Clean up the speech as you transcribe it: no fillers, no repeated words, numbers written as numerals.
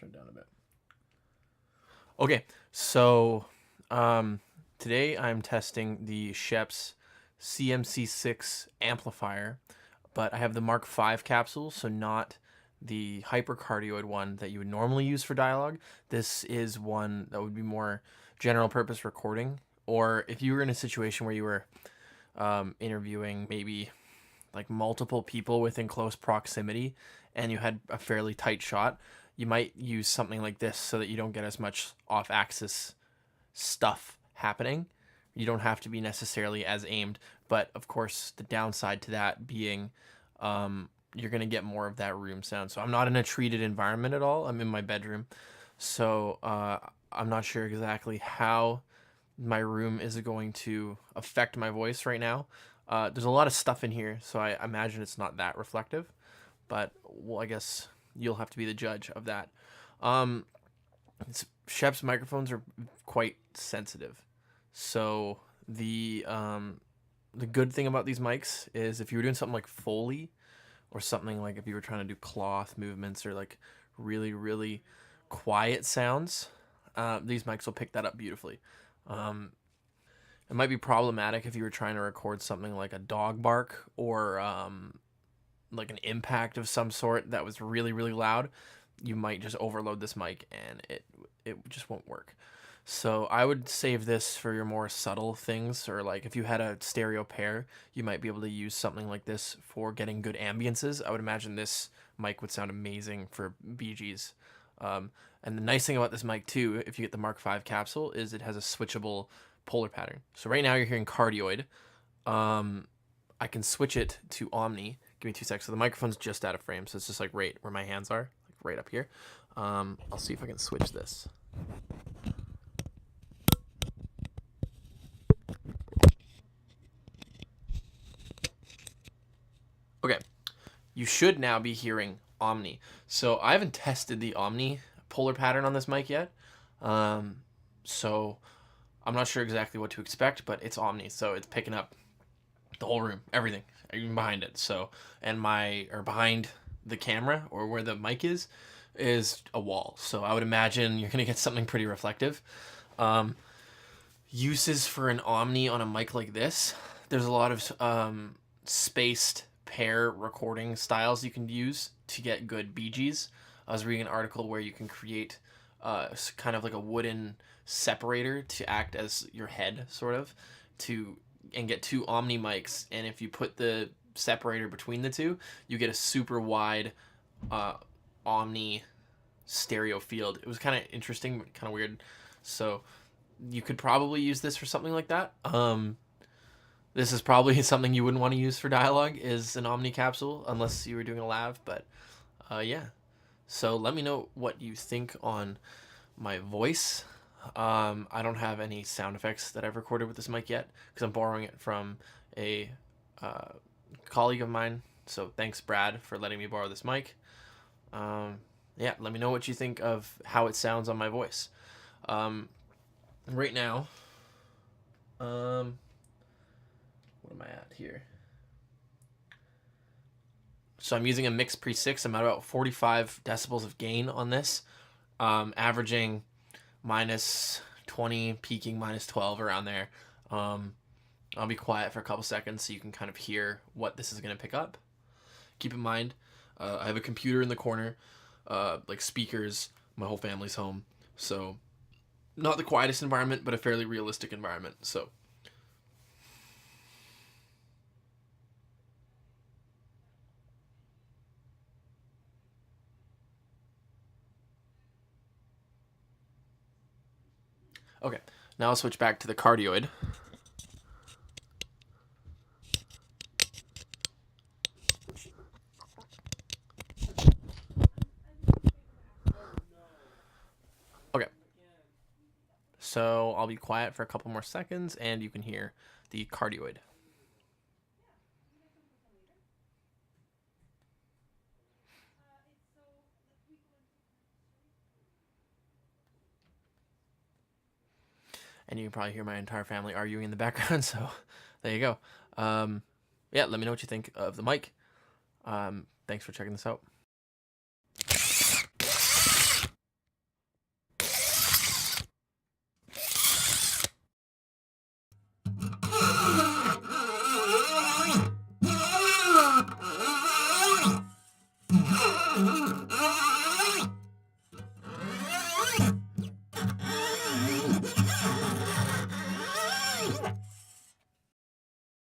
turn it down a bit. Okay, so today I'm testing the Schoeps CMC6 amplifier, but I have the Mark V capsule, so not the hypercardioid one that you would normally use for dialogue. This is one that would be more general purpose recording, or if you were in a situation where you were interviewing maybe like multiple people within close proximity and you had a fairly tight shot, you might use something like this so that you don't get as much off-axis stuff happening. You don't have to be necessarily as aimed, but of course the downside to that being you're going to get more of that room sound. So I'm not in a treated environment at all. I'm in my bedroom. So I'm not sure exactly how my room is going to affect my voice right now. There's a lot of stuff in here, so I imagine it's not that reflective, but well, I guess you'll have to be the judge of that. Schoeps microphones are quite sensitive, so the good thing about these mics is if you were doing something like Foley, or something like if you were trying to do cloth movements or like really, really quiet sounds, these mics will pick that up beautifully. It might be problematic if you were trying to record something like a dog bark or like an impact of some sort that was really, really loud. You might just overload this mic and it just won't work. So I would save this for your more subtle things, or like if you had a stereo pair, you might be able to use something like this for getting good ambiances. I would imagine this mic would sound amazing for BGs. And the nice thing about this mic too, if you get the Mark V capsule, is it has a switchable polar pattern. So right now you're hearing cardioid. I can switch it to Omni. Give me 2 seconds. So the microphone's just out of frame, so it's just like right where my hands are, like right up here. I'll see if I can switch this. Okay, you should now be hearing Omni. So I haven't tested the Omni polar pattern on this mic yet. So I'm not sure exactly what to expect, but it's Omni, so it's picking up the whole room, everything, even behind it. So, and behind the camera or where the mic is a wall. So I would imagine you're gonna get something pretty reflective. Uses for an Omni on a mic like this, there's a lot of spaced pair recording styles you can use to get good BGs. I was reading an article where you can create kind of like a wooden separator to act as your head, sort of, and get 2 Omni mics, and if you put the separator between the two, you get a super wide Omni stereo field. It was kind of interesting, kind of weird. So you could probably use this for something like that. This is probably something you wouldn't want to use for dialogue, is an Omni capsule, unless you were doing a lav, but yeah. So let me know what you think on my voice. I don't have any sound effects that I've recorded with this mic yet, because I'm borrowing it from a colleague of mine. So thanks, Brad, for letting me borrow this mic. Yeah, let me know what you think of how it sounds on my voice. Right now, what am I at here? So I'm using a mix pre 6. I'm at about 45 decibels of gain on this, averaging minus 20, peaking minus 12, around there. I'll be quiet for a couple seconds so you can kind of hear what this is going to pick up. Keep in mind, I have a computer in the corner, like speakers, my whole family's home. So not the quietest environment, but a fairly realistic environment. So okay, now I'll switch back to the cardioid. Okay, so I'll be quiet for a couple more seconds, and you can hear the cardioid. And you can probably hear my entire family arguing in the background, so there you go. Yeah, let me know what you think of the mic. Thanks for checking this out.